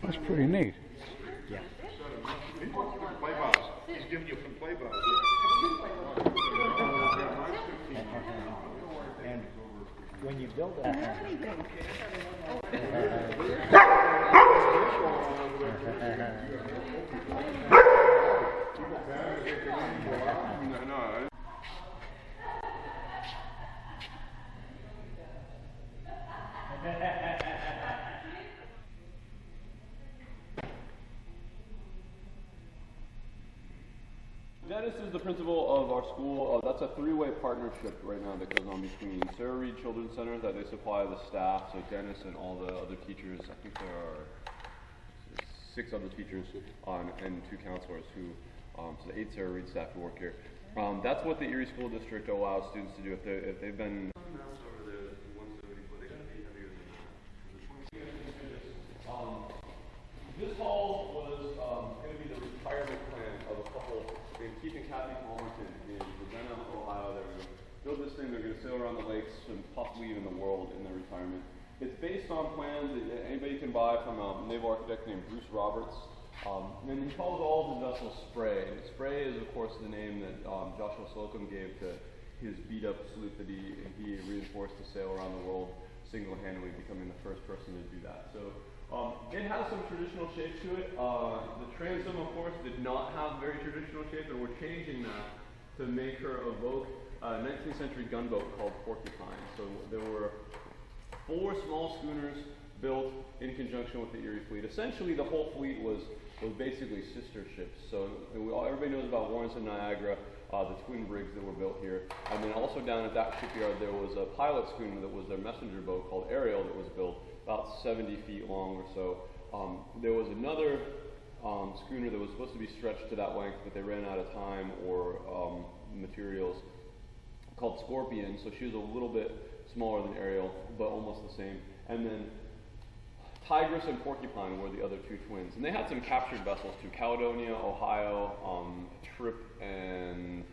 That's pretty neat. Yeah. He's giving you some play bars. And when you build that, Dennis is the principal of our school. That's a three-way partnership right now that goes on between Sarah Reed Children's Center that they supply the staff, so Dennis and all the other teachers. I think there are 6 other teachers and 2 counselors who, so the 8 Sarah Reed staff who work here. That's what the Erie School District allows students to do if they've been. This hall was going to be the retirement plan of a couple, Keith and Kathy Palmerton in Ravenna, Ohio. They're going to build this thing, they're going to sail around the lakes and possibly even the world in their retirement. It's based on plans that anybody can buy from a naval architect named Bruce Roberts. And he calls all of his vessels Spray. And Spray is, of course, the name that Joshua Slocum gave to his beat-up sloop that he reinforced to sail around the world single-handedly, becoming the first person to do that. So it has some traditional shape to it. The transom, of course, did not have very traditional shape, and we're changing that to make her evoke a 19th century gunboat called Porcupine. So there were 4 small schooners built in conjunction with the Erie fleet. Essentially, the whole fleet was basically sister ships. So everybody knows about Lawrence and Niagara, the twin brigs that were built here. And then also down at that shipyard, there was a pilot schooner that was their messenger boat called Ariel that was built about 70 feet long or so. There was another schooner that was supposed to be stretched to that length, but they ran out of time or materials, called Scorpion. So she was a little bit smaller than Ariel, but almost the same. And then Tigress and Porcupine were the other 2 twins. And they had some captured vessels too. Caledonia, Ohio, Trip, and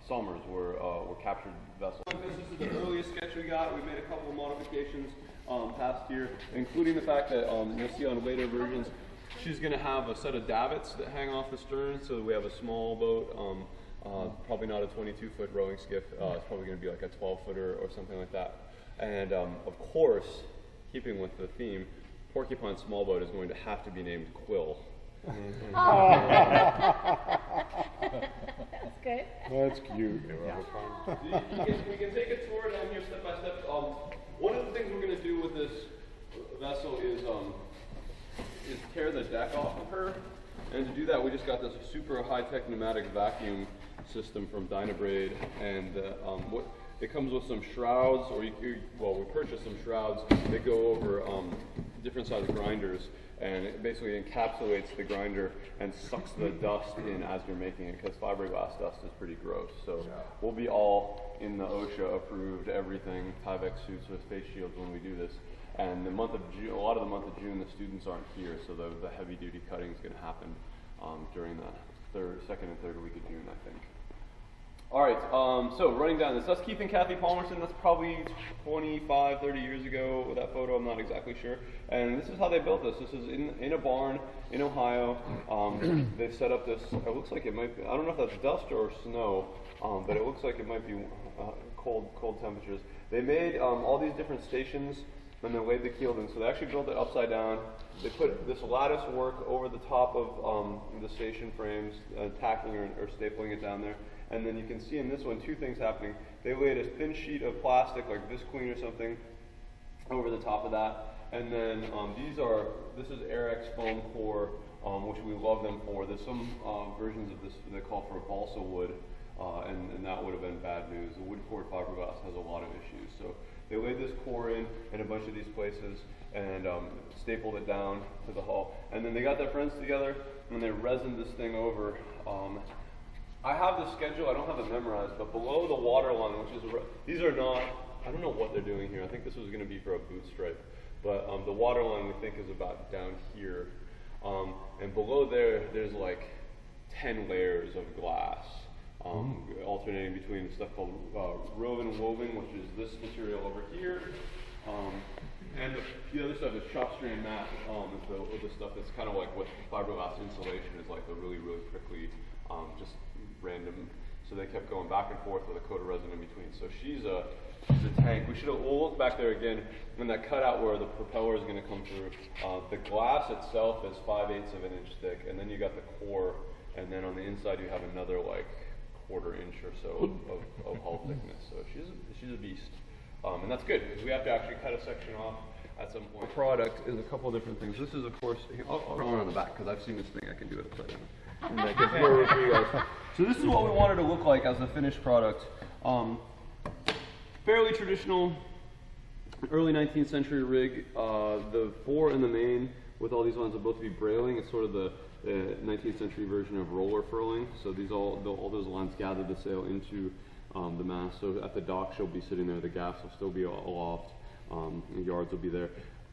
Somers were captured vessels. This is the earliest sketch we got. We made a couple of modifications past year, including the fact that you'll see on later versions, she's going to have a set of davits that hang off the stern, so we have a small boat, probably not a 22-foot rowing skiff. It's probably going to be like a 12-footer or something like that. And of course, keeping with the theme, Porcupine small boat is going to have to be named Quill. That's good. That's cute. You can take a tour down here step by step. One of the things we're going to do with this vessel is tear the deck off of her. And to do that, we just got this super high-tech pneumatic vacuum system from Dynabraid, and it comes with some shrouds, or we purchased some shrouds that go over different size grinders, and it basically encapsulates the grinder and sucks the dust in as you're making it, because fiberglass dust is pretty gross. So we'll be all in the OSHA approved everything, Tyvek suits with face shields when we do this. And the month of June, a lot of the month of June, the students aren't here, so the heavy duty cutting is going to happen during the second and third week of June, I think. All right, so running down this, that's Keith and Kathy Palmerton. That's probably 25, 30 years ago, that photo, I'm not exactly sure. And this is how they built this. This is in a barn in Ohio. They set up this, it looks like it might be, I don't know if that's dust or snow, but it looks like it might be cold temperatures. They made all these different stations and then laid the keel in. So they actually built it upside down. They put this lattice work over the top of the station frames, tacking or stapling it down there. And then you can see in this one 2 things happening. They laid a thin sheet of plastic, like Visqueen or something, over the top of that. And then this is Airex foam core, which we love them for. There's some versions of this they call for balsa wood, and that would have been bad news. The wood core fiberglass has a lot of issues. So they laid this core in a bunch of these places and stapled it down to the hull. And then they got their friends together and they resined this thing over. I have the schedule, I don't have it memorized, but below the water line, which is, these are not, I don't know what they're doing here. I think this was going to be for a boot stripe. But the water line we think is about down here. And below there's like 10 layers of glass. Alternating between stuff called woven, which is this material over here, And the other stuff is chop strand mat, with the stuff that's kind of like what fiberglass insulation is like, the really, really prickly, just random. So they kept going back and forth with a coat of resin in between. So she's a tank. We'll look back there again when that cutout where the propeller is going to come through. The glass itself is 5/8 of an inch thick, and then you got the core, and then on the inside you have another like 1/4 inch or so of hull thickness. So she's a beast. And that's good, because we have to actually cut a section off at some point. The product is a couple of different things. This is, of course, I'll run on the back, because I've seen this thing. I can do it upside down. And I can pour it for you guys. So this is what we wanted to look like as a finished product. Fairly traditional, early 19th century rig. The fore and the main with all these lines will both be brailing. It's sort of the 19th century version of roller furling. So these all those lines gather the sail into the mast. So at the dock she'll be sitting there, the gaffs will still be aloft, the yards will be there.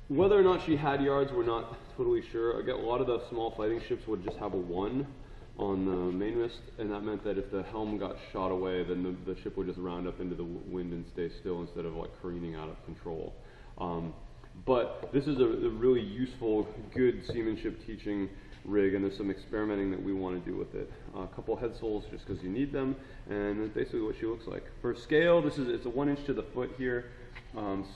Whether or not she had yards, we're not totally sure. Again, a lot of the small fighting ships would just have a 1 on the mainmast, and that meant that if the helm got shot away, then the ship would just round up into the wind and stay still instead of like careening out of control. But this is a really useful, good seamanship teaching rig, and there's some experimenting that we want to do with it. A couple head soles just because you need them, and that's basically what she looks like. For scale, it's a 1 inch to the foot here.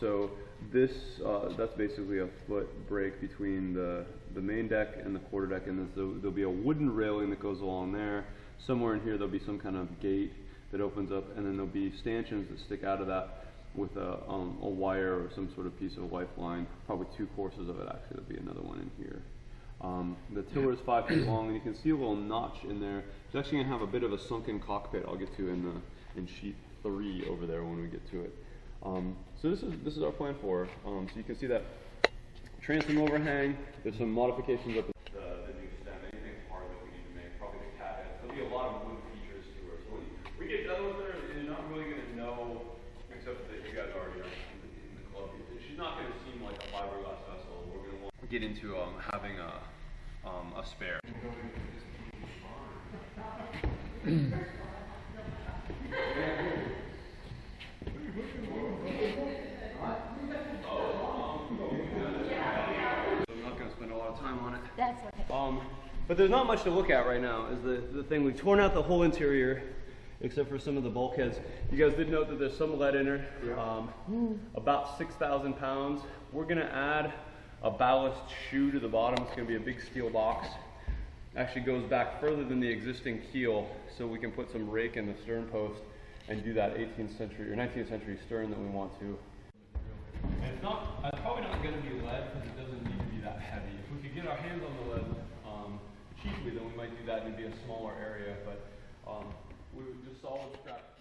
So this that's basically a foot break between the main deck and the quarterdeck, and there'll be a wooden railing that goes along there. Somewhere in here there'll be some kind of gate that opens up, and then there'll be stanchions that stick out of that with a wire or some sort of piece of lifeline. Probably 2 courses of it actually. There'll be another one in here. The tiller is 5 feet long, and you can see a little notch in there. It's actually going to have a bit of a sunken cockpit I'll get to in sheet 3 over there when we get to it. So this is our plan for her. So you can see that transom overhang. There's some modifications up the new stem. Anything hard that we need to make, probably the cat head. There'll be a lot of wood features to her. So when we get done with her, you're not really going to know, except that you guys already are in the club. She's not going to seem like a fiberglass vessel. We're going to want to get into having a spare. Time on it. That's okay. But there's not much to look at right now is the thing. We've torn out the whole interior except for some of the bulkheads. You guys did note that there's some lead in her, about 6,000 pounds. We're going to add a ballast shoe to the bottom. It's going to be a big steel box. Actually goes back further than the existing keel, so we can put some rake in the stern post and do that 18th century or 19th century stern that we want to. And it's probably not going to be lead because it doesn't need to be that heavy. If we could get our hands on the lead cheaply, then we might do that and it'd be a smaller area. But we would just solid scrap.